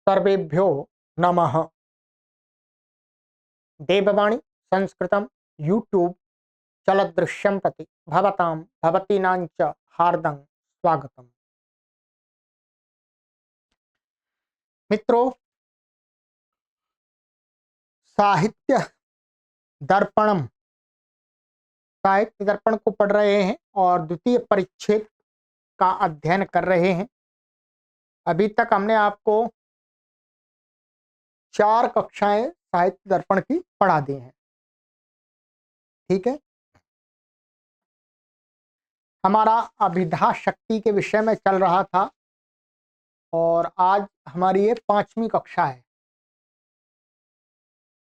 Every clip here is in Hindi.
सर्वेभ्यो नमः। देववाणी संस्कृतं यूट्यूब चलदृश्यं प्रति भवतां भवतीनां च हार्दं स्वागतम्। मित्रों, साहित्य दर्पणम साहित्य दर्पण को पढ़ रहे हैं और द्वितीय परिच्छेद का अध्ययन कर रहे हैं। अभी तक हमने आपको 4 कक्षाएं साहित्य दर्पण की पढ़ा दी हैं। ठीक है, हमारा अभिधा शक्ति के विषय में चल रहा था और आज हमारी ये 5वीं कक्षा है।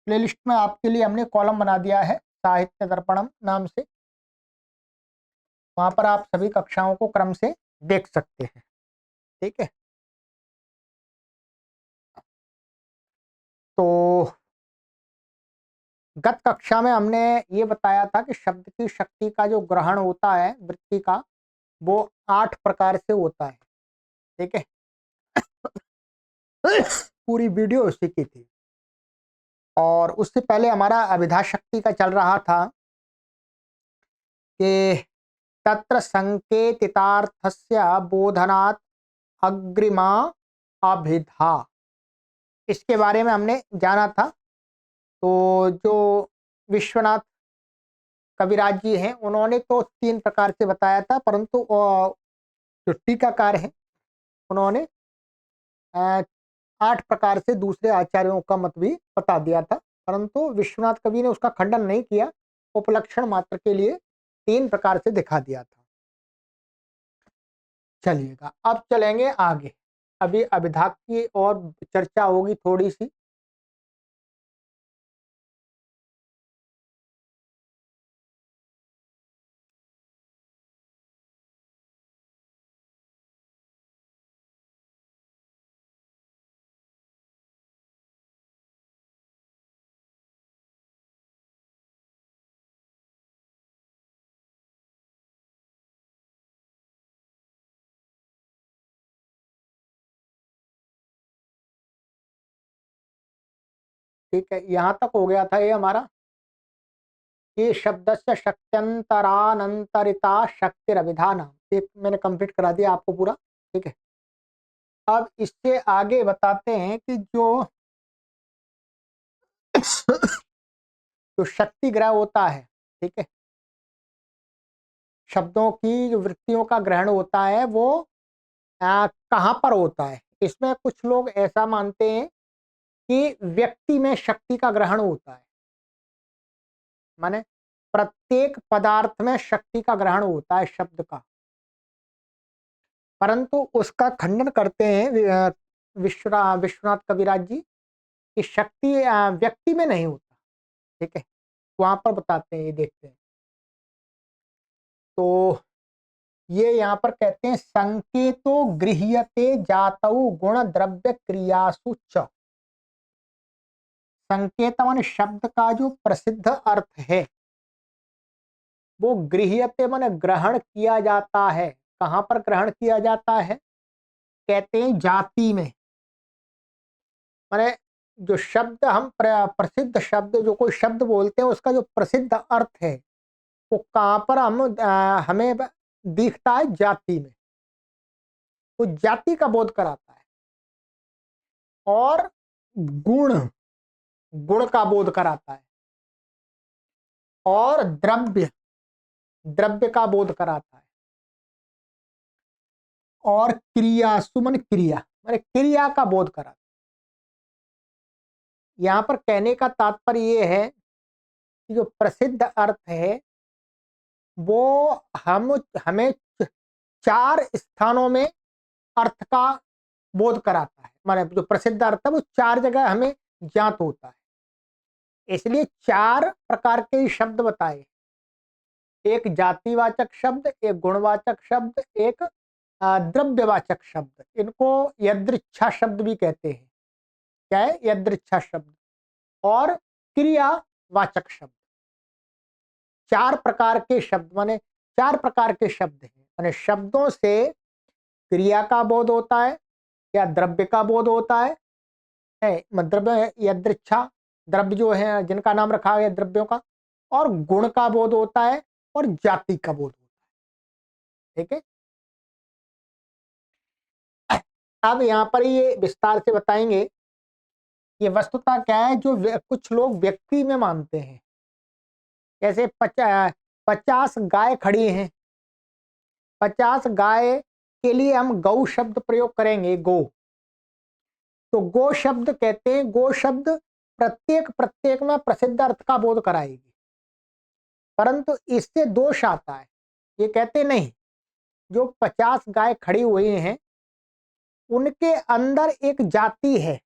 प्लेलिस्ट में आपके लिए हमने कॉलम बना दिया है साहित्य दर्पणम नाम से, वहां पर आप सभी कक्षाओं को क्रम से देख सकते हैं। ठीक है, तो गत कक्षा में हमने ये बताया था कि शब्द की शक्ति का जो ग्रहण होता है वृत्ति का, वो 8 प्रकार से होता है। ठीक है, पूरी वीडियो उसी की थी। और उससे पहले हमारा अभिधा शक्ति का चल रहा था कि तत्र संकेतितार्थस्य बोधनात् अग्रिमा अभिधा, इसके बारे में हमने जाना था। तो जो विश्वनाथ कविराज जी हैं उन्होंने तो 3 प्रकार से बताया था, परंतु जो टीकाकार हैं उन्होंने 8 प्रकार से दूसरे आचार्यों का मत भी बता दिया था, परंतु विश्वनाथ कवि ने उसका खंडन नहीं किया, उपलक्षण मात्र के लिए 3 प्रकार से दिखा दिया था। चलिएगा, अब चलेंगे आगे। अभी अभिधा की और चर्चा होगी थोड़ी सी। ठीक है, यहाँ तक हो गया था ये हमारा कि शब्दस्य शक्त्यंतरानंतरिता शक्तिरभिधान, ये मैंने कंप्लीट करा दिया आपको पूरा। ठीक है, अब इससे आगे बताते हैं कि जो जो शक्ति ग्रह होता है, ठीक है, शब्दों की जो वृत्तियों का ग्रहण होता है वो कहाँ पर होता है। इसमें कुछ लोग ऐसा मानते हैं कि व्यक्ति में शक्ति का ग्रहण होता है, माने प्रत्येक पदार्थ में शक्ति का ग्रहण होता है शब्द का, परंतु उसका खंडन करते हैं विश्वनाथ कविराज जी कि शक्ति व्यक्ति में नहीं होता। ठीक है, वहां पर बताते हैं, ये देखते हैं। तो ये यहाँ पर कहते हैं संकेतो गृह्यते जातौ गुण द्रव्य क्रियासु च। संकेत माने शब्द का जो प्रसिद्ध अर्थ है वो गृह्यते माने ग्रहण किया जाता है। कहां पर ग्रहण किया जाता है? कहते हैं जाति में। माने जो शब्द हम प्रसिद्ध शब्द, जो कोई शब्द बोलते हैं उसका जो प्रसिद्ध अर्थ है वो कहां पर हमें दिखता है? जाति में। तो जाति का बोध कराता है। और गुण, गुण का बोध कराता है। और द्रव्य, द्रव्य का बोध कराता है। और क्रिया, सुमन क्रिया माने क्रिया का बोध कराता है। यहाँ पर कहने का तात्पर्य ये है कि जो प्रसिद्ध अर्थ है वो हमें 4 स्थानों में अर्थ का बोध कराता है। माने जो प्रसिद्ध अर्थ है वो 4 जगह हमें ज्ञात होता है। इसलिए 4 प्रकार के शब्द बताए, एक जातिवाचक शब्द, एक गुणवाचक शब्द, एक द्रव्यवाचक शब्द। इनको यदृच्छा शब्द भी कहते हैं। क्या है? यदृच्छा शब्द। और क्रियावाचक शब्द। 4 प्रकार के शब्द, माने 4 प्रकार के शब्द हैं। माने शब्दों से क्रिया का बोध होता है या द्रव्य का बोध होता है है, द्रव्य यदृच्छा, द्रव्य जो है जिनका नाम रखा गया द्रव्यों का, और गुण का बोध होता है और जाति का बोध होता है। ठीक है, अब यहाँ पर ये विस्तार से बताएंगे ये वस्तुतः क्या है जो कुछ लोग व्यक्ति में मानते हैं। जैसे 50 गाय खड़ी हैं, 50 गाय के लिए हम गौ शब्द प्रयोग करेंगे, गो। तो गो शब्द कहते हैं, गो शब्द प्रत्येक प्रत्येक में प्रसिद्ध अर्थ का बोध कराएगी, परंतु इससे दोष आता है। ये कहते नहीं, जो 50 गाय खड़ी हुई हैं उनके अंदर एक जाति है,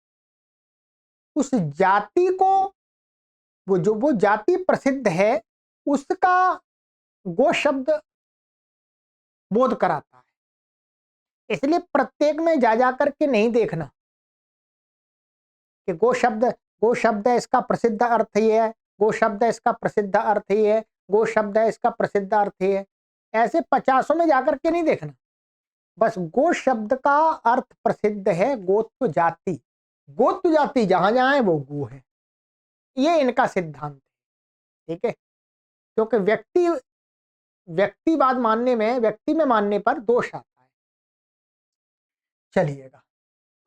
उस जाति को वो जाति प्रसिद्ध है, उसका गो शब्द बोध कराता है। इसलिए प्रत्येक में जा जा करके नहीं देखना कि गो शब्द है इसका प्रसिद्ध अर्थ ये है, गो शब्द है इसका प्रसिद्ध अर्थ ये है, गो शब्द है इसका प्रसिद्ध अर्थ ये है। ऐसे 50 में जाकर के नहीं देखना, बस गो शब्द का अर्थ प्रसिद्ध है गोत्व जाति, गोत्व जाति जहां जहां है वो गो है, ये इनका सिद्धांत है। ठीक है, क्योंकि व्यक्तिवाद मानने में, व्यक्ति में मानने पर दोष आता है। चलिएगा,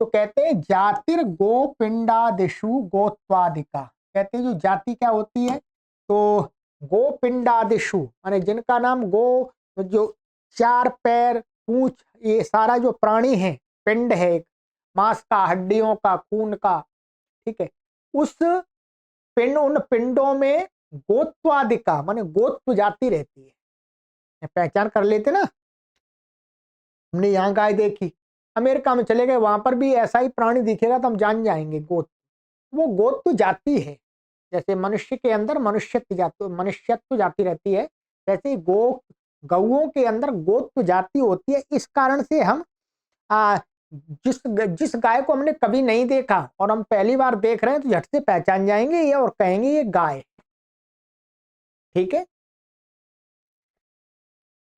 तो कहते हैं जातिर गोपिंडादिशु गोत्वादिका। कहते हैं जो जाति क्या होती है, तो गोपिंडादिशु माने जिनका नाम गो, जो 4 पैर, पूंछ, ये सारा जो प्राणी है, पिंड है एक, मांस का, हड्डियों का, खून का। ठीक है, उस उन पिंडों में गोत्वादिका माने गोत्व जाति रहती है। पहचान कर लेते ना, हमने यहाँ गाय देखी, अमेरिका में चले गए, वहां पर भी ऐसा ही प्राणी दिखेगा तो हम जान जाएंगे गोत्र, वो गोत्र जाति है। जैसे मनुष्य के अंदर मनुष्यत्व जाति रहती है, वैसे गौओं के अंदर गोत्र जाति होती है। इस कारण से हम जिस गाय को हमने कभी नहीं देखा और हम पहली बार देख रहे हैं तो झट से पहचान जाएंगे ये और कहेंगे ये गाय। ठीक है,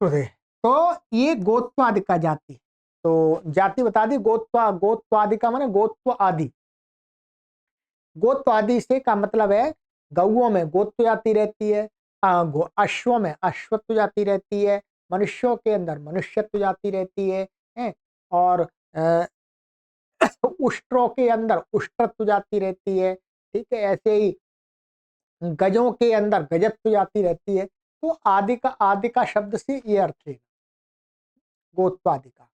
तो ये गोत्वादि का जाति, तो जाति बता दी, गोत्वादि का माने गोत्व आदि। गोत्व आदि से का मतलब है गौओं में गोत्व जाति रहती है, अश्वों में अश्वत्व जाति रहती है, मनुष्यों के अंदर मनुष्यत्व जाति रहती है, और उष्ट्रों के अंदर उष्ट्रत्व जाति रहती है। ठीक है, ऐसे ही गजों के अंदर गजत्व जाति रहती है। तो आदि का शब्द से ये अर्थ है गोत्वादि का,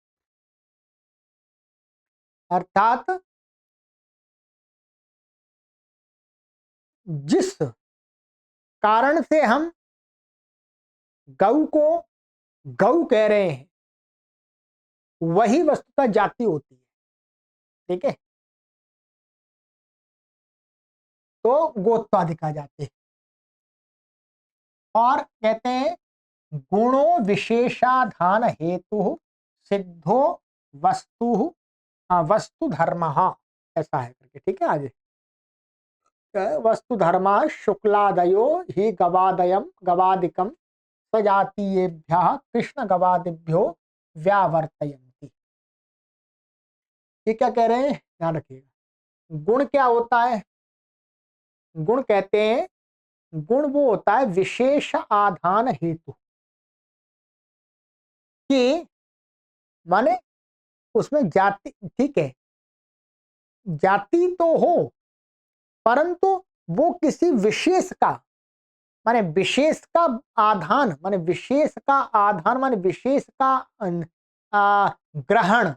अर्थात जिस कारण से हम गौ को गौ कह रहे हैं वही वस्तुतः जाति होती है। ठीक है, तो गोत्वादि का जाति। और कहते हैं गुणो विशेषाधान हेतु सिद्धो वस्तु वस्तु धर्म, ऐसा है करके। ठीक है, आगे वस्तु धर्म शुक्लादयो ही गवादिकम सजातीयेभ्यः कृष्ण गवादिभ्यो व्यावर्तयन्ति। ये क्या कह रहे हैं, ध्यान रखिएगा। गुण क्या होता है, गुण कहते हैं, गुण वो होता है विशेष आधान हेतु, कि माने उसमें जाति, ठीक है, जाति तो हो परंतु वो किसी विशेष का माने विशेष का आधान, माने विशेष का आधान माने विशेष का ग्रहण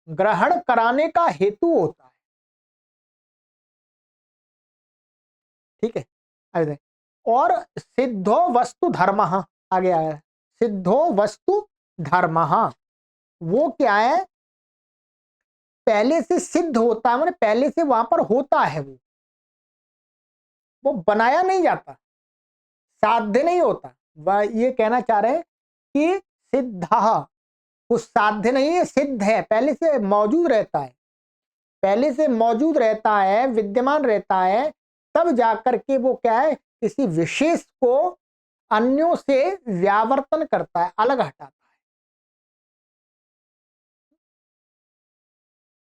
ग्रहण कराने का हेतु होता है। ठीक है, आगे और सिद्धो वस्तु धर्म, आगे आया सिद्धो वस्तु धर्म, वो क्या है, पहले से सिद्ध होता है, माने पहले से वहां पर होता है, वो बनाया नहीं जाता, साध्य नहीं होता। वह ये कहना चाह रहे हैं कि सिद्ध, कुछ साध्य नहीं है, सिद्ध है, पहले से मौजूद रहता है, पहले से मौजूद रहता है, विद्यमान रहता है, तब जाकर के वो क्या है, किसी विशेष को अन्यों से व्यावर्तन करता है, अलग हटाता है।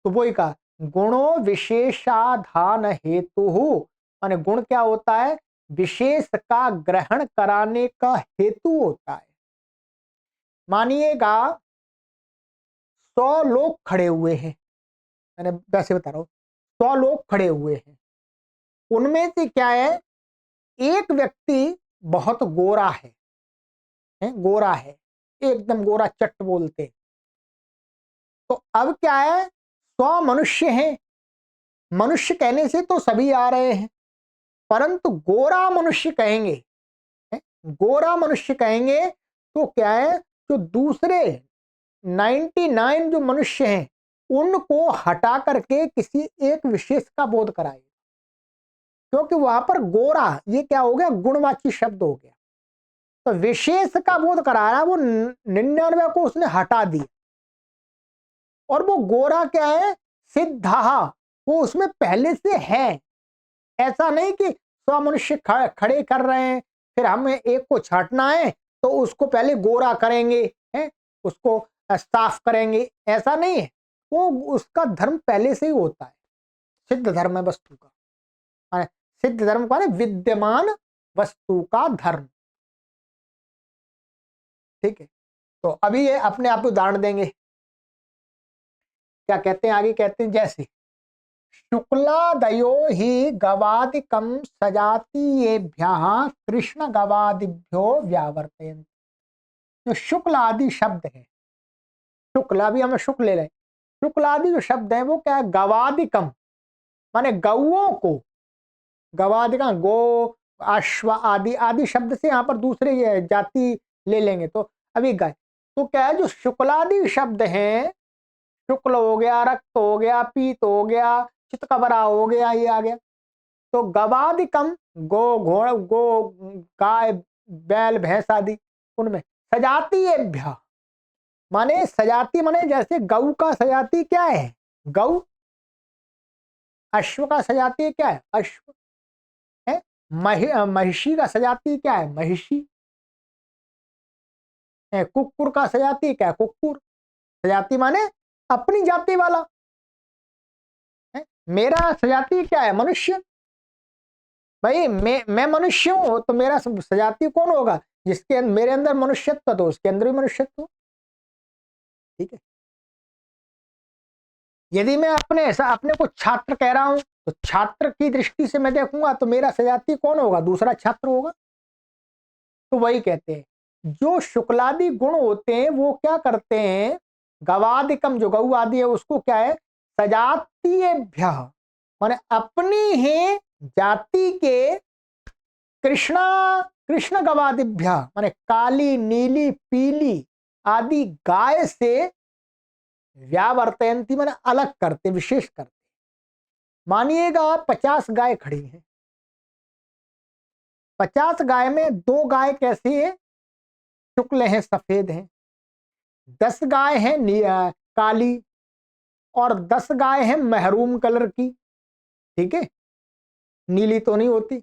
तो वही कहा गुणो विशेषाधान हेतु, माने गुण क्या होता है? विशेष का ग्रहण कराने का हेतु होता है। मानिएगा 100 लोग खड़े हुए हैं, मैंने वैसे बता रहा हूं, 100 लोग खड़े हुए हैं, उनमें से क्या है, एक व्यक्ति बहुत गोरा है गोरा है, एकदम गोरा चट्ट बोलते। तो अब क्या है, 100 मनुष्य हैं, मनुष्य कहने से तो सभी आ रहे हैं, परंतु गोरा मनुष्य कहेंगे, गोरा मनुष्य कहेंगे तो क्या है, जो दूसरे 99 जो मनुष्य हैं उनको हटा करके किसी एक विशेष का बोध कराएगा, क्योंकि वहां पर गोरा ये क्या हो गया, गुणवाची शब्द हो गया। तो विशेष का बोध करा रहा है, वो 99 को उसने हटा दिया, और वो गोरा क्या है, सिद्धा, वो उसमें पहले से है। ऐसा नहीं कि 100 मनुष्य खड़े कर रहे हैं, फिर हमें एक को छांटना है तो उसको पहले गोरा करेंगे, हैं उसको साफ करेंगे, ऐसा नहीं है। वो उसका धर्म पहले से ही होता है, सिद्ध धर्म है वस्तु का, माने सिद्ध धर्म का विद्यमान वस्तु का धर्म। ठीक है, तो अभी ये अपने आप उदाहरण देंगे। क्या कहते हैं आगे, कहते हैं जैसे शुक्लादयो ही गवादिकम सजातीयेभ्यः कृष्ण गवादिभ्यो व्यावर्तयन्ति। जो शुक्ल आदि शब्द है, शुक्ल अभी हम शुक्ल ले रहे हैं, शुक्ल आदि जो शब्द है वो क्या है, गवादिकम माने गौओं को, गवादिका गो अश्व आदि, आदि शब्द से यहाँ पर दूसरे जाति ले लेंगे तो अभी गाय। तो क्या है, जो शुक्लादि शब्द हैं, शुक्ल हो गया, रक्त हो गया, पीत हो गया, चितकबरा हो गया, ये आ गया। तो गवादिकम गो घोड़ गो गाय बैल भैंस आदि, उनमें सजातीयेभ्यः माने सजाती माने जैसे गौ का सजाती क्या है, गौ, अश्व का सजाती क्या है, अश्व है, महिषी का सजाती क्या है, महिषी, कुक्कुर का सजाती क्या है, कुक्कुर। सजाती माने अपनी जाति वाला है। मेरा सजाती क्या है, मनुष्य। भाई मैं मनुष्य हूं तो मेरा सजाती कौन होगा, जिसके मेरे अंदर मनुष्यत्व तो उसके अंदर भी मनुष्यत्व। ठीक है, यदि मैं अपने को छात्र कह रहा हूं तो छात्र की दृष्टि से मैं देखूंगा तो मेरा सजाती कौन होगा, दूसरा छात्र होगा। तो वही कहते हैं जो शुक्लादि गुण होते हैं वो क्या करते हैं, गवादिकम जो गौ आदि है उसको क्या है, सजातीयेभ्य माने अपनी ही जाति के, कृष्णा कृष्ण गवादिभ्य माने काली नीली पीली आदि गाय से व्यावर्तयंती माने अलग करते, विशेष करते। मानिएगा 50 गाय खड़ी हैं, 50 गाय में 2 गाय कैसी है, शुक्ल हैं, सफेद हैं, 10 गाय हैं काली, और 10 गाय हैं महरूम कलर की। ठीक है, नीली तो नहीं होती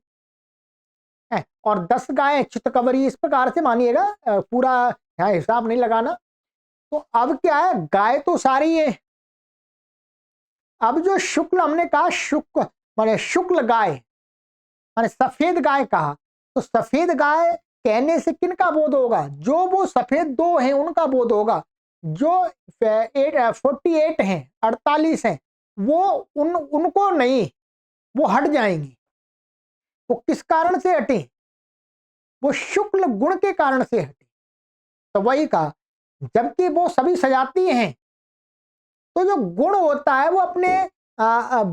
है, और 10 गाय चितकबरी, इस प्रकार से मानिएगा, पूरा यहाँ हिसाब नहीं लगाना। तो अब क्या है, गाय तो सारी है, अब जो शुक्ल हमने कहा, शुक्ल माने शुक्ल गाय माने सफेद गाय कहा, तो सफेद गाय कहने से किनका बोध होगा, जो वो सफेद 2 हैं उनका बोध होगा। जो 48 हैं, 48 हैं, वो उनको नहीं, वो हट जाएंगी। वो किस कारण से हटी, वो शुक्ल गुण के कारण से हटी। तो वही कहा, जबकि वो सभी सजाती हैं, तो जो गुण होता है वो अपने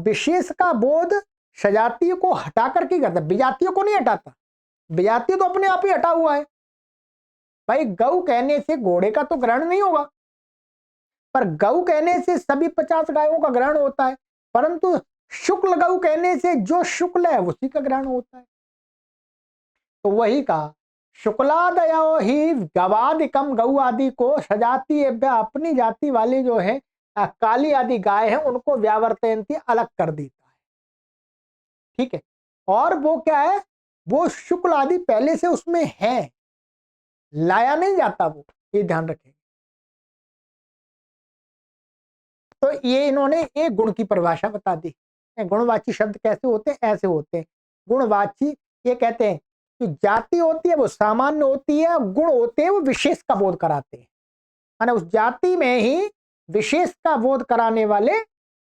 विशेष का बोध सजातीय को हटा करके करता है, विजातीय को नहीं हटाता। विजातीय तो अपने आप ही हटा हुआ है। भाई गौ कहने से घोड़े का तो ग्रहण नहीं होगा, पर गौ कहने से सभी 50 गायों का ग्रहण होता है, परंतु शुक्ल गौ कहने से जो शुक्ल है उसी का ग्रहण होता है। तो वही कहा, शुक्लादयो ही गवादिकम गौ आदि को सजाती अपनी जाति वाली जो है काली आदि गाय है उनको व्यावर्तयंती अलग कर देता है। ठीक है, और वो क्या है, वो शुक्ल आदि पहले से उसमें है, लाया नहीं जाता वो, ये ध्यान रखें। तो ये इन्होंने एक गुण की परिभाषा बता दी। गुणवाची शब्द कैसे होते हैं? ऐसे होते हैं। गुणवाची ये कहते हैं कि जाति होती है वो सामान्य होती है, गुण होते हैं वो विशेष का बोध कराते हैं। माने उस जाति में ही विशेष का बोध कराने वाले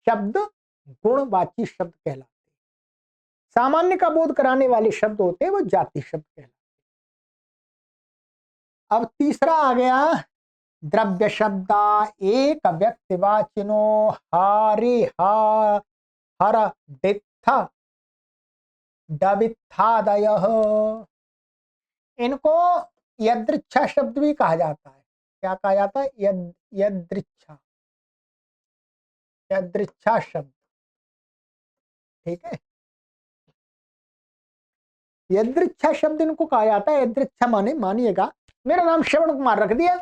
शब्द गुणवाची शब्द कहलाते हैं। सामान्य का बोध कराने वाले शब्द होते हैं वो जाति शब्द कहलाते हैं। अब तीसरा आ गया द्रव्य शब्दा एक व्यक्तिवाचिनो हारे हा हर दित्थ डवित्थादय। इनको यदृच्छा शब्द भी कहा जाता है। क्या कहा जाता है? यदृच्छा, यदृच्छा शब्द। ठीक है, यदृच्छा शब्द इनको कहा जाता है। यदृच्छा माने, मानिएगा मेरा नाम श्रवण कुमार रख दिया,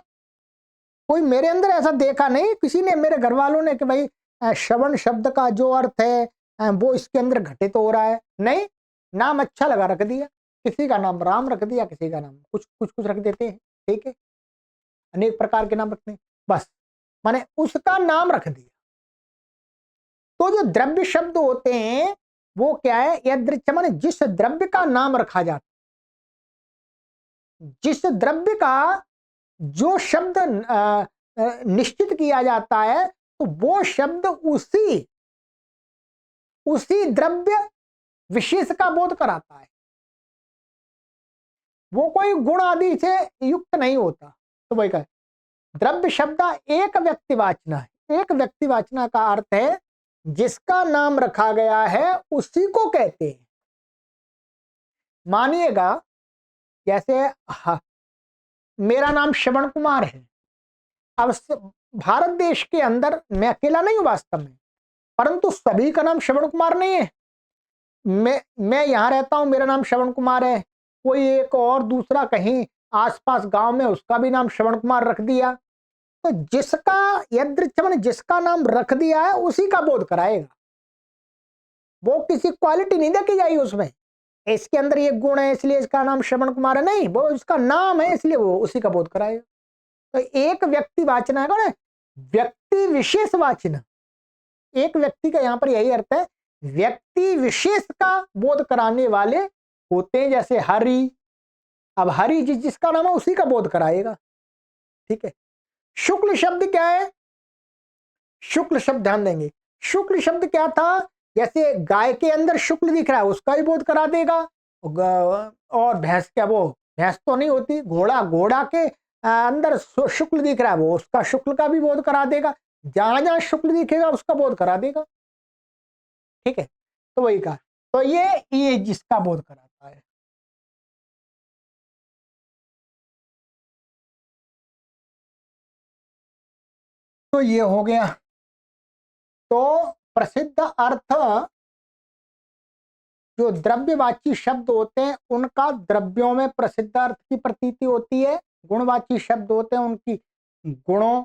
कोई मेरे अंदर ऐसा देखा नहीं, किसी ने, मेरे घर वालों ने कि भाई श्रवण शब्द का जो अर्थ है वो इसके अंदर घटित हो रहा है, नहीं, नाम अच्छा लगा रख दिया। किसी का नाम राम रख दिया, किसी का नाम कुछ कुछ कुछ रख देते हैं। ठीक है, अनेक प्रकार के नाम रखते हैं, बस माने उसका नाम रख दिया। तो जो द्रव्य शब्द होते हैं वो क्या है? यदृच्छ माने जिस द्रव्य का नाम रखा जाता है, जिस द्रव्य का जो शब्द निश्चित किया जाता है, तो वो शब्द उसी उसी द्रव्य विशेष का बोध कराता है। वो कोई गुण आदि से युक्त नहीं होता। तो वही कहे द्रव्य शब्द एक व्यक्तिवाचना है। एक व्यक्तिवाचना का अर्थ है जिसका नाम रखा गया है उसी को कहते हैं। मानिएगा जैसे मेरा नाम श्रवण कुमार है। अब भारत देश के अंदर मैं अकेला नहीं हूं वास्तव में, परंतु सभी का नाम श्रवण कुमार नहीं है। मैं यहां रहता हूं, मेरा नाम श्रवण कुमार है, कोई एक और दूसरा कहीं आसपास गांव में उसका भी नाम श्रवण कुमार रख दिया। तो जिसका यदृच्छ माने जिसका नाम रख दिया है उसी का बोध कराएगा। वो किसी क्वालिटी नहीं देखी जाएगी उसमें, इसके अंदर ये गुण है इसलिए इसका नाम श्रवण कुमार है, नहीं, वो इसका नाम है इसलिए वो उसी का बोध कराएगा। तो एक व्यक्ति वाचना है ना, व्यक्ति विशेष वाचना। एक व्यक्ति का यहां पर यही अर्थ है, व्यक्ति विशेष का बोध कराने वाले होते हैं। जैसे हरि, अब हरि जिसका नाम है उसी का बोध कराएगा। ठीक है, शुक्ल शब्द क्या है? शुक्ल शब्द ध्यान देंगे, शुक्ल शब्द क्या था? जैसे गाय के अंदर शुक्ल दिख रहा है उसका भी बोध करा देगा। और भैंस, क्या वो भैंस तो नहीं होती, घोड़ा, घोड़ा के अंदर शुक्ल दिख रहा है वो उसका शुक्ल का भी बोध करा देगा। जहां जहां शुक्ल दिखेगा उसका बोध करा देगा। ठीक है, तो वही कहा, तो ये जिसका बोध कराता है। तो ये हो गया। तो प्रसिद्ध अर्थ, जो द्रव्यवाची शब्द होते हैं उनका द्रव्यों में प्रसिद्ध अर्थ की प्रतीति होती है। गुणवाची शब्द होते हैं उनकी गुणों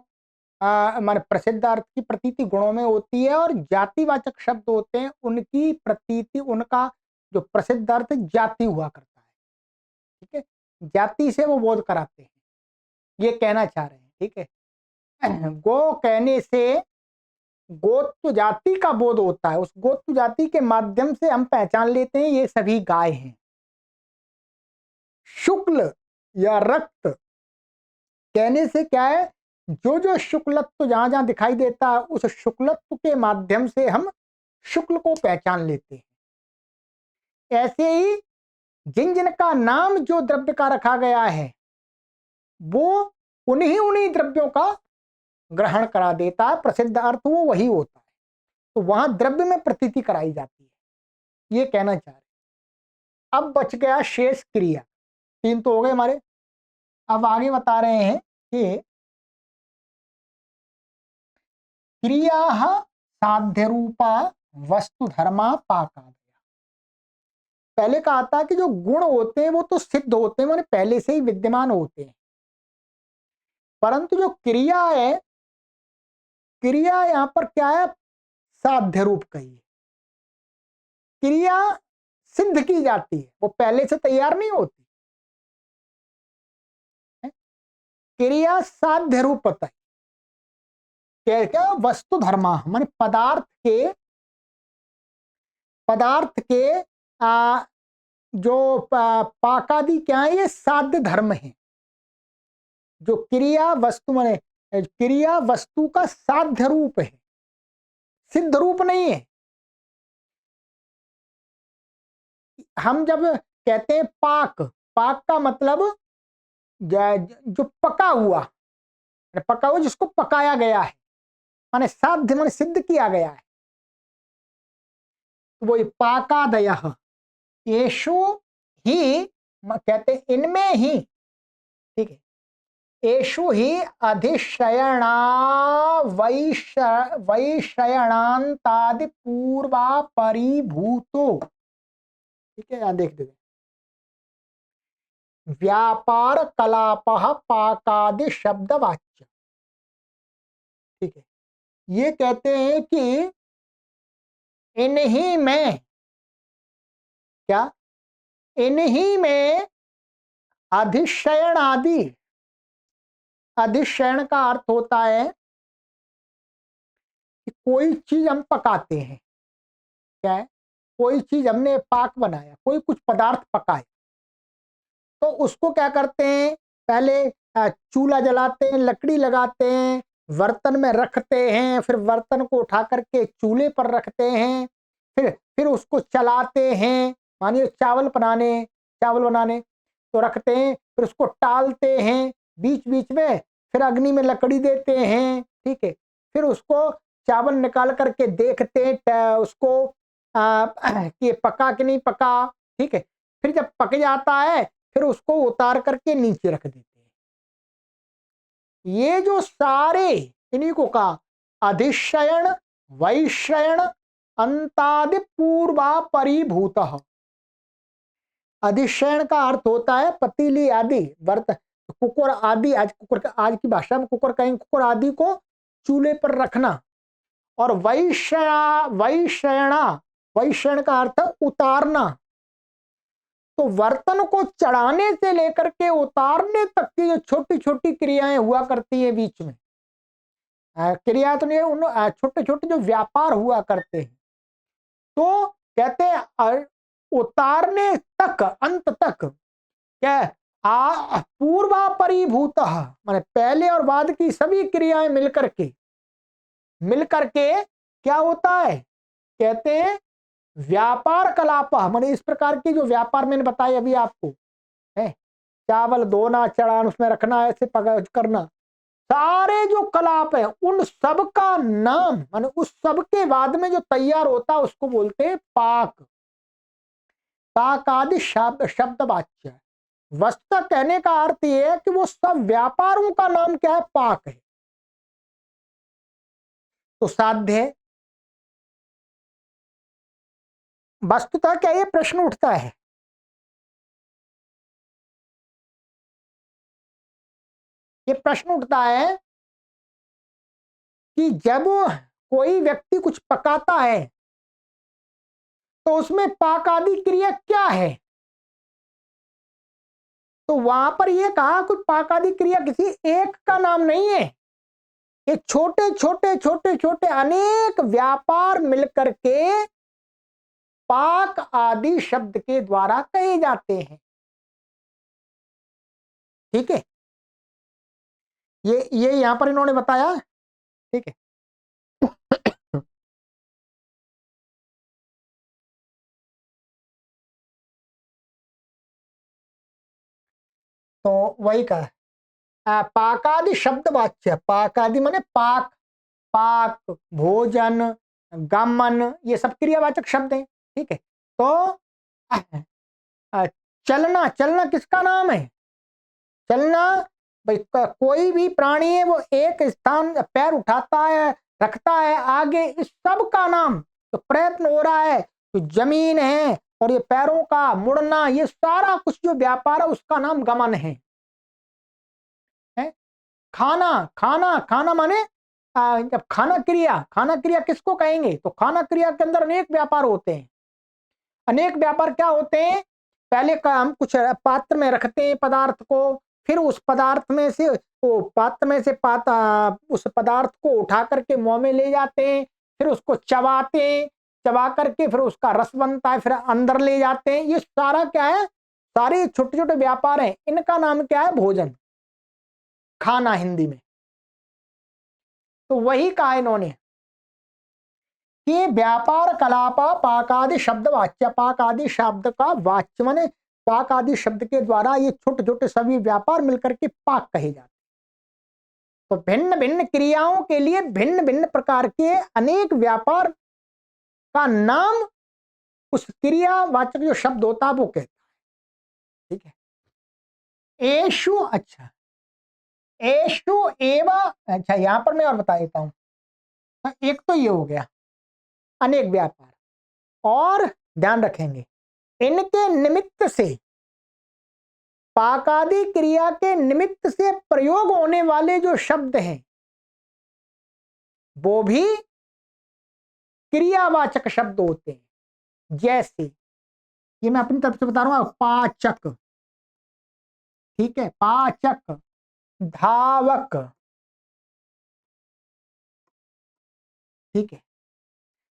माने प्रसिद्ध अर्थ की प्रतीति गुणों में होती है। और जातिवाचक शब्द होते हैं उनकी प्रतीति, उनका जो प्रसिद्ध अर्थ जाति हुआ करता है। ठीक है, जाति से वो बोध कराते हैं, ये कहना चाह रहे हैं। ठीक है, गो कहने से गोत्व जाति का बोध होता है, उस गोत्व जाति के माध्यम से हम पहचान लेते हैं ये सभी गाय हैं। शुक्ल या रक्त कहने से क्या है? जो जो शुक्लत्व जहां जहां दिखाई देता है उस शुक्लत्व के माध्यम से हम शुक्ल को पहचान लेते हैं। ऐसे ही जिन जिन का नाम जो द्रव्य का रखा गया है वो उन्हीं उन्हीं द्रव्यों का ग्रहण करा देता है, प्रसिद्ध अर्थ वो वही होता है। तो वहां द्रव्य में प्रतीति कराई जाती है, ये कहना चाह रहे। अब बच गया शेष क्रिया। तीन तो हो गए हमारे। अब आगे बता रहे हैं कि क्रिया साध्य रूपा वस्तु धर्मा पाका। पहले कहा था कि जो गुण होते हैं वो तो सिद्ध होते हैं, माने पहले से ही विद्यमान होते हैं, परंतु जो क्रिया है, क्रिया यहां पर क्या है? साध्य रूप कही है। क्रिया सिद्ध की जाती है, वो पहले से तैयार नहीं होती। क्रिया साध्य रूप होता है। क्या वस्तु धर्मा माने पदार्थ के जो पाकादि क्या है, ये साध्य धर्म है। जो क्रिया वस्तु माने क्रिया वस्तु का साध्य रूप है, सिद्ध रूप नहीं है। हम जब कहते हैं पाक, पाक का मतलब जो पका हुआ जिसको पकाया गया है, माने साध्य माने सिद्ध किया गया है, तो वही पाकादयः। येषु ही कहते हैं इनमें ही, ठीक है, येषु ही अधिशयणा वैशयणांतादि पूर्वा परिभूतो, ठीक है, यहां देख देते, व्यापार कलापः पाकादि शब्द वाच्य, ठीक है। ये कहते हैं कि इन्हीं में, क्या, इन्हीं में अधिशयन आदि, अधिशयन का अर्थ होता है कि कोई चीज हम पकाते हैं, क्या है, कोई चीज हमने पाक बनाया, कोई कुछ पदार्थ पकाए, तो उसको क्या करते हैं, पहले चूल्हा जलाते हैं, लकड़ी लगाते हैं, बर्तन में रखते हैं, फिर बर्तन को उठा करके चूल्हे पर रखते हैं, फिर उसको चलाते हैं, मानिए चावल बनाने तो रखते हैं, फिर उसको टालते हैं बीच बीच में, फिर अग्नि में लकड़ी देते हैं, ठीक है, फिर उसको चावल निकाल करके देखते हैं उसको कि पका कि नहीं पका, ठीक है, फिर जब पक जाता है फिर उसको उतार करके नीचे रख देते हैं। ये जो सारे इन्हीं को कहा अधिशयन वैशयन अंतादि पूर्वा परिभूत। अधिशयन का अर्थ होता है पतीली आदि बर्तन, कुकर आदि, आज की भाषा में कुकर कहेंगे, कुकर आदि को चूल्हे पर रखना। और वैशयन का अर्थ उतारना। तो बर्तन को चढ़ाने से लेकर के उतारने तक की जो छोटी छोटी क्रियाएं हुआ करती है बीच में, क्रिया तो नहीं, उन छोटे छोटे जो व्यापार हुआ करते हैं, तो कहते हैं उतारने तक, अंत तक क्या, पूर्वा परिभूत माने पहले और बाद की सभी क्रियाएं मिलकर के क्या होता है, कहते हैं व्यापार कलाप, माने इस प्रकार के जो व्यापार मैंने बताया अभी आपको है, चावल धोना, चढ़ाना, उसमें रखना, ऐसे करना, सारे जो कलाप है उन सब का नाम, माने उस सब के बाद में जो तैयार होता है उसको बोलते हैं पाक। पाक आदि शब्द वाच्य। वस्तुतः कहने का अर्थ यह है कि वो सब व्यापारों का नाम क्या है, पाक है। तो साध्य है। वस्तुतः क्या ये प्रश्न उठता है, ये प्रश्न उठता है कि जब कोई व्यक्ति कुछ पकाता है तो उसमें पाक आदि क्रिया क्या है। तो वहां पर यह कहा कि पाक आदि क्रिया किसी एक का नाम नहीं है, ये छोटे छोटे छोटे छोटे अनेक व्यापार मिलकर के पाक आदि शब्द के द्वारा कहे जाते हैं। ठीक है, ये यहां पर इन्होंने बताया। ठीक है, तो वही कहा पाकादि शब्द वाच्य। पाकादि माने पाक, पाक, भोजन, गमन, ये सब क्रियावाचक शब्द हैं। ठीक है, तो चलना, चलना किसका नाम है, चलना भाई कोई भी प्राणी है वो एक स्थान पैर उठाता है, रखता है आगे, इस सब का नाम, तो प्रयत्न हो रहा है, तो जमीन है और ये पैरों का मुड़ना, ये सारा कुछ जो व्यापार है उसका नाम गमन है। खाना, खाना, खाना माने जब खाना क्रिया, खाना क्रिया किसको कहेंगे, तो खाना क्रिया के अंदर अनेक व्यापार होते हैं। अनेक व्यापार क्या होते हैं, पहले का हम कुछ पात्र में रखते हैं पदार्थ को, फिर उस पदार्थ में से, वो पात्र में से उस पदार्थ को उठा करके मुंह में ले जाते हैं, फिर उसको चबाते हैं, चबा करके फिर उसका रस बनता है, फिर अंदर ले जाते हैं। ये सारा क्या है, सारे छोटे छोटे व्यापार हैं, इनका नाम क्या है, भोजन, खाना हिंदी में। तो वही कहा इन्होंने कि व्यापार कलापा पाकादि शब्द वाच्य, पाक आदि शब्द का वाच्य माने पाक आदि शब्द के द्वारा ये छोटे छोटे सभी व्यापार मिलकर के पाक कहे जाते। तो भिन्न भिन्न क्रियाओं के लिए भिन्न भिन्न प्रकार के अनेक व्यापार का नाम उस क्रियावाचक जो शब्द होता है वो कहता है। ठीक है, एषु, अच्छा एषु एवं, अच्छा यहां पर मैं और बता देता हूं। एक तो ये हो गया अनेक व्यापार, और ध्यान रखेंगे इनके निमित्त से, पाकादि क्रिया के निमित्त से प्रयोग होने वाले जो शब्द हैं वो भी क्रियावाचक शब्द होते हैं। जैसे ये मैं अपनी तरफ से बता रहा हूं, पाचक, ठीक है, पाचक, धावक, ठीक है,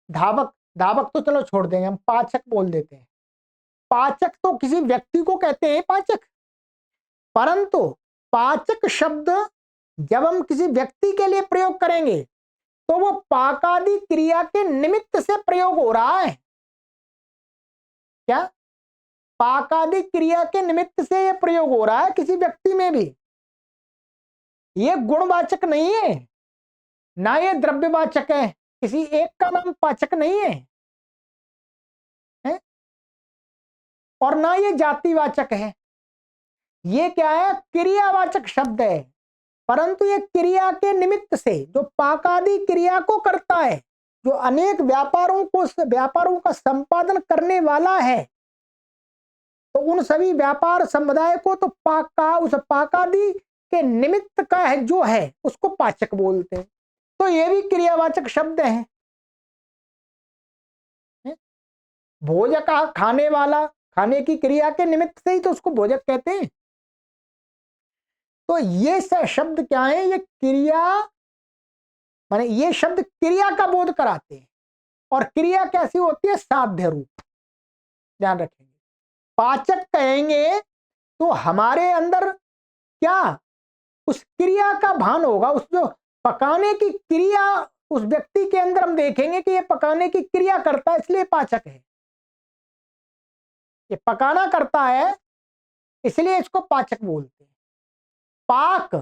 धावक, धावक तो चलो छोड़ देंगे, हम पाचक बोल देते हैं। पाचक तो किसी व्यक्ति को कहते हैं पाचक, परंतु पाचक शब्द जब हम किसी व्यक्ति के लिए प्रयोग करेंगे तो वो पाकादि क्रिया के निमित्त से प्रयोग हो रहा है। क्या, पाकादि क्रिया के निमित्त से यह प्रयोग हो रहा है किसी व्यक्ति में भी। ये गुणवाचक नहीं है, ना ये द्रव्यवाचक है, किसी एक का नाम पाचक नहीं है, है? और ना ये जातिवाचक है। ये क्या है, क्रियावाचक शब्द है, परंतु ये क्रिया के निमित्त से जो पाकादि क्रिया को करता है, जो अनेक व्यापारों का संपादन करने वाला है, तो उन सभी व्यापार समुदाय को तो उस पाकादि के निमित्त का है जो है उसको पाचक बोलते हैं। तो ये भी क्रियावाचक शब्द है। भोजक, खाने वाला, खाने की क्रिया के निमित्त से ही तो उसको भोजक कहते हैं। तो ये शब्द क्या है, ये क्रिया माने ये शब्द क्रिया का बोध कराते हैं, और क्रिया कैसी होती है, साध्य रूप। ध्यान रखेंगे, पाचक कहेंगे तो हमारे अंदर क्या, उस क्रिया का भान होगा, उस जो पकाने की क्रिया उस व्यक्ति के अंदर हम देखेंगे कि ये पकाने की क्रिया करता है, इसलिए पाचक है। ये पकाना करता है इसलिए इसको पाचक बोलते हैं। पाक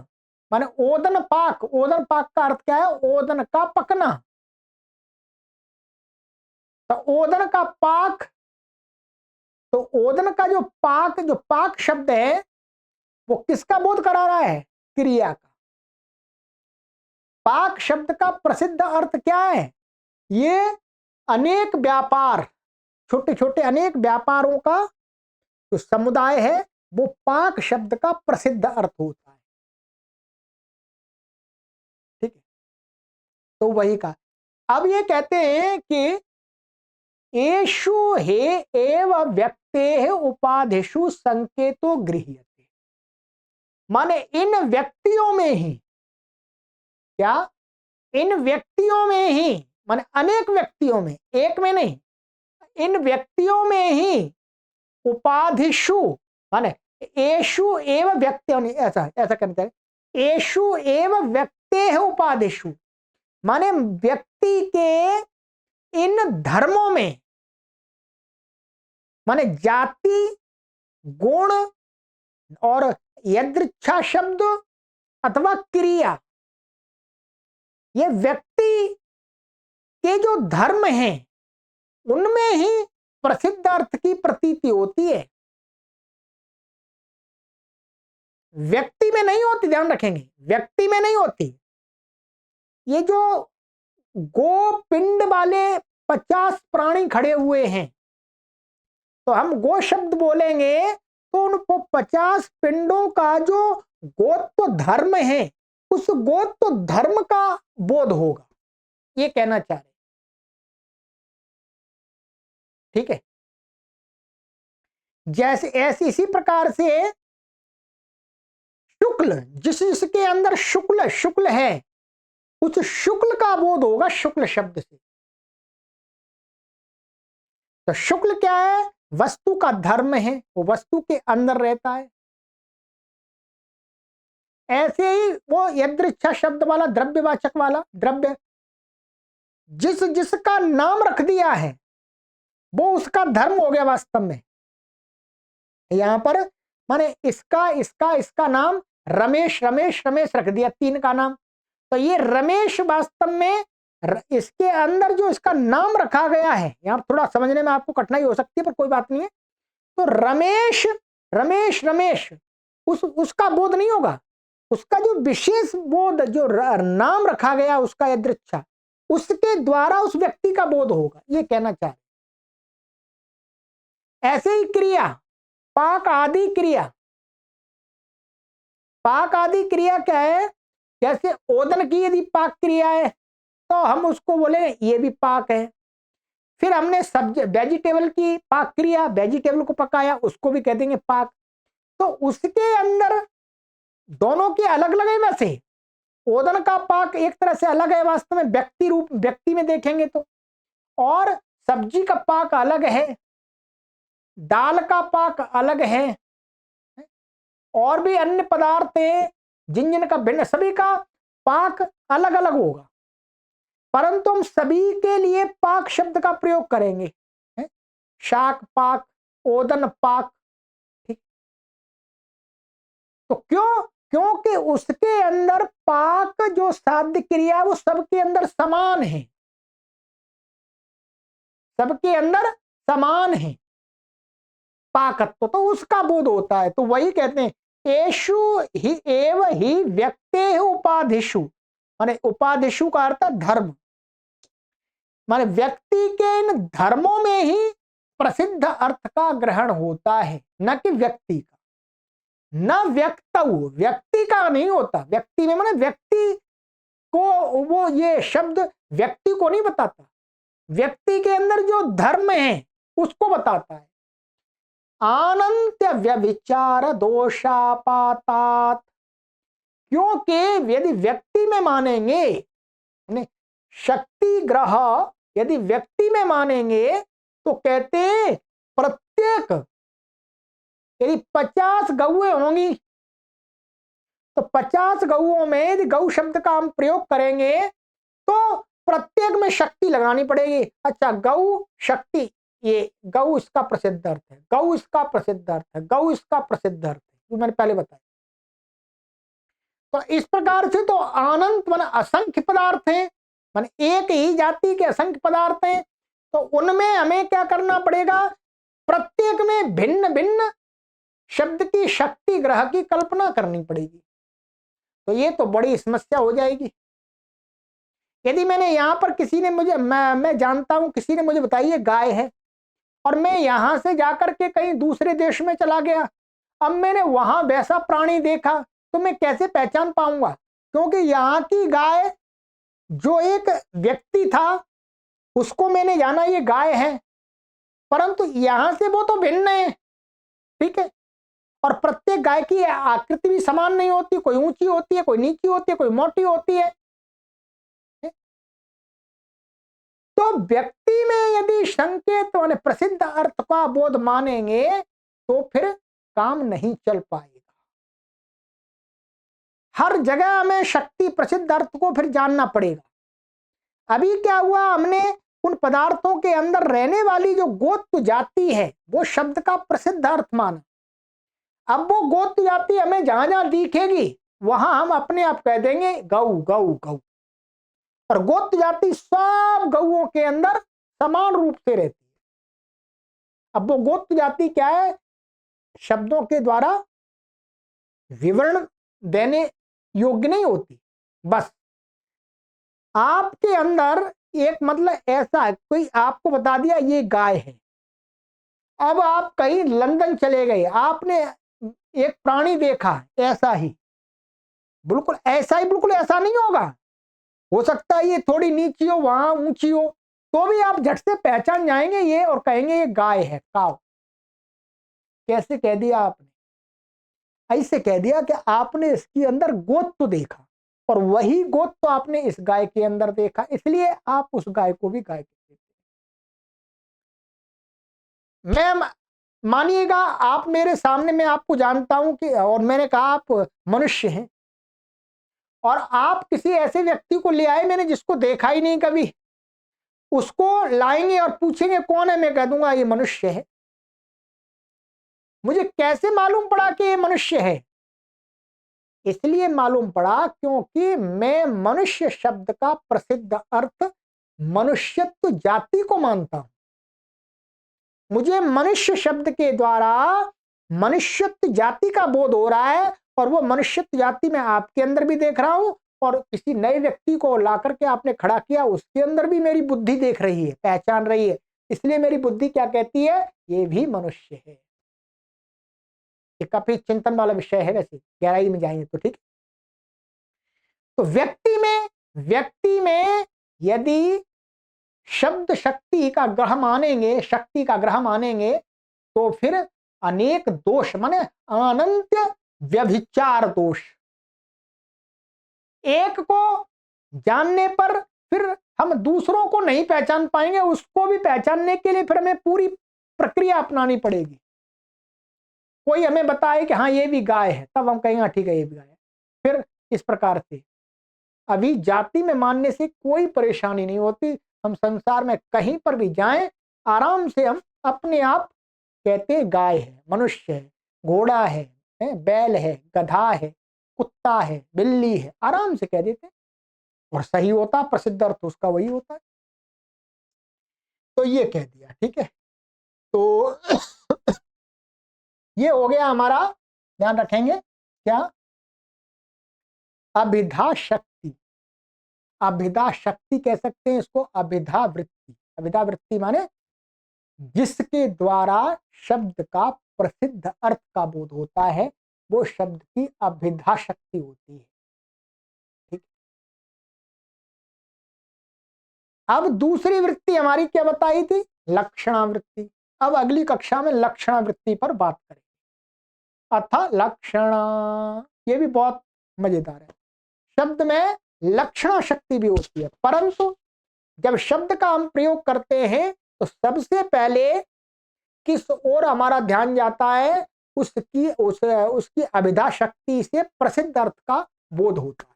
माने ओदन पाक, ओदन पाक का अर्थ क्या है, ओदन का पकना। तो ओदन का पाक, तो ओदन का जो पाक शब्द है वो किसका बोध करा रहा है, क्रिया का। पाक शब्द का प्रसिद्ध अर्थ क्या है, ये अनेक व्यापार, छोटे छोटे अनेक व्यापारों का जो समुदाय है वो पाक शब्द का प्रसिद्ध अर्थ होता है। ठीक है, तो वही का, अब ये कहते हैं कि एषु हे एव व्यक्तेः उपाधिषु संकेतो गृह्यते, माने इन व्यक्तियों में ही, क्या, इन व्यक्तियों में ही माने अनेक व्यक्तियों में, एक में नहीं, इन व्यक्तियों में ही उपाधिषु माने एषु एव व्यक्तियों ने, ऐसा ऐसा करना चाहिए, एषु एव व्यक्तेः उपाधिषु माने व्यक्ति के इन धर्मों में, माने जाति, गुण और यदृच्छा शब्द अथवा क्रिया, ये व्यक्ति के जो धर्म हैं उनमें ही प्रसिद्ध अर्थ की प्रतीति होती है, व्यक्ति में नहीं होती। ध्यान रखेंगे, व्यक्ति में नहीं होती। ये जो गोपिंड वाले 50 प्राणी खड़े हुए हैं, तो हम गो शब्द बोलेंगे तो उनको 50 पिंडों का जो गोत्व धर्म है उस गोत्व धर्म का बोध होगा, ये कहना चाह रहे। ठीक है, जैसे ऐसे इसी प्रकार से शुक्ल, जिसके अंदर शुक्ल शुक्ल है, उस शुक्ल का बोध होगा शुक्ल शब्द से। तो शुक्ल क्या है? वस्तु का धर्म है, वो वस्तु के अंदर रहता है। ऐसे ही वो यदृच्छा शब्द वाला द्रव्यवाचक वाला द्रव्य, जिसका नाम रख दिया है वो उसका धर्म हो गया वास्तव में। यहां पर माने इसका नाम रमेश रमेश रमेश रख दिया, तीन का नाम। तो ये रमेश वास्तव में इसके अंदर जो इसका नाम रखा गया है, यहां थोड़ा समझने में आपको कठिनाई हो सकती है, पर कोई बात नहीं है। तो रमेश रमेश रमेश उसका बोध नहीं होगा, उसका जो विशेष बोध जो नाम रखा गया उसका यदृच्छा, उसके द्वारा उस व्यक्ति का बोध होगा, ये कहना चाह रहे। ऐसे ही क्रिया, पाक आदि क्रिया, पाक आदि क्रिया क्या है? जैसे ओदन की यदि पाक क्रिया है तो हम उसको बोले ये भी पाक है। फिर हमने सब्जी वेजिटेबल की पाक क्रिया, वेजिटेबल को पकाया, उसको भी कह देंगे पाक। तो उसके अंदर दोनों की अलग अलग है। वैसे ओदन का पाक एक तरह से अलग है वास्तव में, व्यक्ति रूप व्यक्ति में देखेंगे तो, और सब्जी का पाक अलग है, दाल का पाक अलग है, और भी अन्य पदार्थ है जिन का भिन्न, सभी का पाक अलग अलग होगा, परंतु हम सभी के लिए पाक शब्द का प्रयोग करेंगे। शाक पाक, ओदन पाक, ठीक। तो क्योंकि उसके अंदर पाक जो साध्य क्रिया है वो सबके अंदर समान है, सबके अंदर समान है पाकत्व, तो उसका बोध होता है। तो वही कहते हैं एषु ही एव ही व्यक्ते उपाधिषु, माने उपाधिषु का अर्थ धर्म, माने व्यक्ति के इन धर्मों में ही प्रसिद्ध अर्थ का ग्रहण होता है, न कि व्यक्ति का। न व्यक्ति का नहीं होता, व्यक्ति में माने व्यक्ति को वो ये शब्द व्यक्ति को नहीं बताता, व्यक्ति के अंदर जो धर्म है उसको बताता है। अनंत व्यभिचार दोषापातात, क्योंकि यदि व्यक्ति में मानेंगे, शक्ति ग्रह यदि व्यक्ति में मानेंगे तो कहते प्रत्येक यदि 50 गौएं होंगी तो 50 गौओं में यदि गौ शब्द का हम प्रयोग करेंगे तो प्रत्येक में शक्ति लगानी पड़ेगी। अच्छा, गौ शक्ति, ये गौ इसका प्रसिद्ध अर्थ है, गौ इसका प्रसिद्ध अर्थ है, गौ इसका प्रसिद्ध अर्थ है, जो मैंने पहले बताया। तो इस प्रकार से तो अनंत माने असंख्य पदार्थ हैं, माने एक ही जाति के असंख्य पदार्थ हैं, तो उनमें हमें क्या करना पड़ेगा? प्रत्येक में भिन्न भिन्न शब्द की शक्ति ग्रह की कल्पना करनी पड़ेगी। तो ये तो बड़ी समस्या हो जाएगी। यदि मैंने यहां पर किसी ने मुझे, मैं जानता हूं किसी ने मुझे बताई है गाय है, और मैं यहां से जाकर के कहीं दूसरे देश में चला गया, अब मैंने वहां वैसा प्राणी देखा तो मैं कैसे पहचान पाऊंगा? क्योंकि यहाँ की गाय जो एक व्यक्ति था उसको मैंने जाना ये गाय है, परंतु यहां से वो तो भिन्न है, ठीक है। और प्रत्येक गाय की आकृति भी समान नहीं होती, कोई ऊंची होती है, कोई नीची होती है, कोई मोटी होती है। तो व्यक्ति में यदि संकेत माने प्रसिद्ध अर्थ का बोध मानेंगे तो फिर काम नहीं चल पाएगा। हर जगह हमें शक्ति प्रसिद्ध अर्थ को फिर जानना पड़ेगा। अभी क्या हुआ, हमने उन पदार्थों के अंदर रहने वाली जो गोत्र जाति है वो शब्द का प्रसिद्ध अर्थ माना। अब वो गोत्र जाति हमें जहां जहां दिखेगी वहां हम अपने आप कह देंगे गौ गौ गौ, और गोत्र जाति सब गौओं के अंदर समान रूप से रहती है। अब वो गोत्र जाति क्या है? शब्दों के द्वारा विवरण देने योग्य नहीं होती। बस आपके अंदर एक मतलब ऐसा है, कोई आपको बता दिया ये गाय है, अब आप कहीं लंदन चले गए, आपने एक प्राणी देखा ऐसा ही, बिल्कुल ऐसा ही, बिल्कुल ऐसा नहीं होगा, हो सकता है ये थोड़ी नीची हो वहां ऊंची हो, तो भी आप झट से पहचान जाएंगे ये और कहेंगे ये गाय है, काव। कैसे कह दिया आपने? ऐसे कह दिया कि आपने इसके अंदर गोत तो देखा और वही गोत तो आपने इस गाय के अंदर देखा, इसलिए आप उस गाय को भी गाय कहते हैं। मैं मानिएगा आप मेरे सामने, मैं आपको जानता हूं कि, और मैंने कहा आप मनुष्य हैं, और आप किसी ऐसे व्यक्ति को ले आए मैंने जिसको देखा ही नहीं कभी, उसको लाएंगे और पूछेंगे कौन है, मैं कह दूंगा ये मनुष्य है। मुझे कैसे मालूम पड़ा कि ये मनुष्य है? इसलिए मालूम पड़ा क्योंकि मैं मनुष्य शब्द का प्रसिद्ध अर्थ मनुष्यत्व जाति को मानता हूं। मुझे मनुष्य शब्द के द्वारा मनुष्यत्व जाति का बोध हो रहा है, और वो मनुष्यत्व जाति मैं आपके अंदर भी देख रहा हूं, और किसी नए व्यक्ति को ला करके आपने खड़ा किया उसके अंदर भी मेरी बुद्धि देख रही है, पहचान रही है। इसलिए मेरी बुद्धि क्या कहती है? ये भी मनुष्य है। ये काफी चिंतन वाला विषय है, वैसे गहराई में जाएंगे तो ठीक। तो व्यक्ति में यदि शब्द शक्ति का ग्रह मानेंगे, शक्ति का ग्रह मानेंगे, तो फिर अनेक दोष माने अनंत व्यभिचार दोष। एक को जानने पर फिर हम दूसरों को नहीं पहचान पाएंगे, उसको भी पहचानने के लिए फिर हमें पूरी प्रक्रिया अपनानी पड़ेगी। कोई हमें बताए कि हाँ ये भी गाय है, तब हम कहेंगे ठीक है ये भी गाय है। फिर इस प्रकार से अभी जाति में मानने से कोई परेशानी नहीं होती। हम संसार में कहीं पर भी जाएं, आराम से हम अपने आप कहते हैं गाय है, मनुष्य है, घोड़ा है, बैल है, गधा है, कुत्ता है, बिल्ली है, आराम से कह देते हैं, और सही होता, प्रसिद्ध अर्थ उसका वही होता है। तो ये कह दिया, ठीक है। तो ये हो गया हमारा, ध्यान रखेंगे क्या, अभिधा शक्ति। अभिधा शक्ति कह सकते हैं इसको, अभिधा वृत्ति। अभिधा वृत्ति माने जिसके द्वारा शब्द का प्रसिद्ध अर्थ का बोध होता है, वो शब्द की अभिधा शक्ति होती है। ठीक। अब दूसरी वृत्ति हमारी क्या बताई थी? लक्षणावृत्ति। अब अगली कक्षा में लक्षणावृत्ति पर बात करेंगे। अथा लक्षण, ये भी बहुत मजेदार है। शब्द में लक्षणा शक्ति भी होती है, परंतु जब शब्द का हम प्रयोग करते हैं तो सबसे पहले किस ओर हमारा ध्यान जाता है? उसकी अभिधा शक्ति से प्रसिद्ध अर्थ का बोध होता है।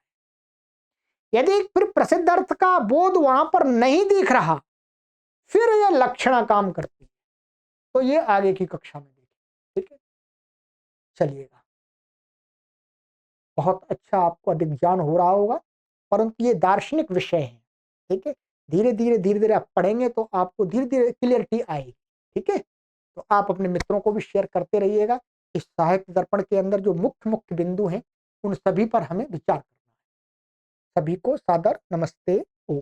यदि फिर प्रसिद्ध अर्थ का बोध वहां पर नहीं दिख रहा, फिर यह लक्षणा काम करती है। तो ये आगे की कक्षा में देखें, ठीक है। चलिएगा, बहुत अच्छा, आपको अधिक ज्ञान हो रहा होगा, परंतु ये दार्शनिक विषय है, ठीक है। धीरे धीरे आप पढ़ेंगे तो आपको धीरे धीरे क्लियरिटी आएगी, ठीक है। तो आप अपने मित्रों को भी शेयर करते रहिएगा। इस साहित्य दर्पण के अंदर जो मुख्य मुख्य बिंदु हैं, उन सभी पर हमें विचार करना है। सभी को सादर नमस्ते। ओम।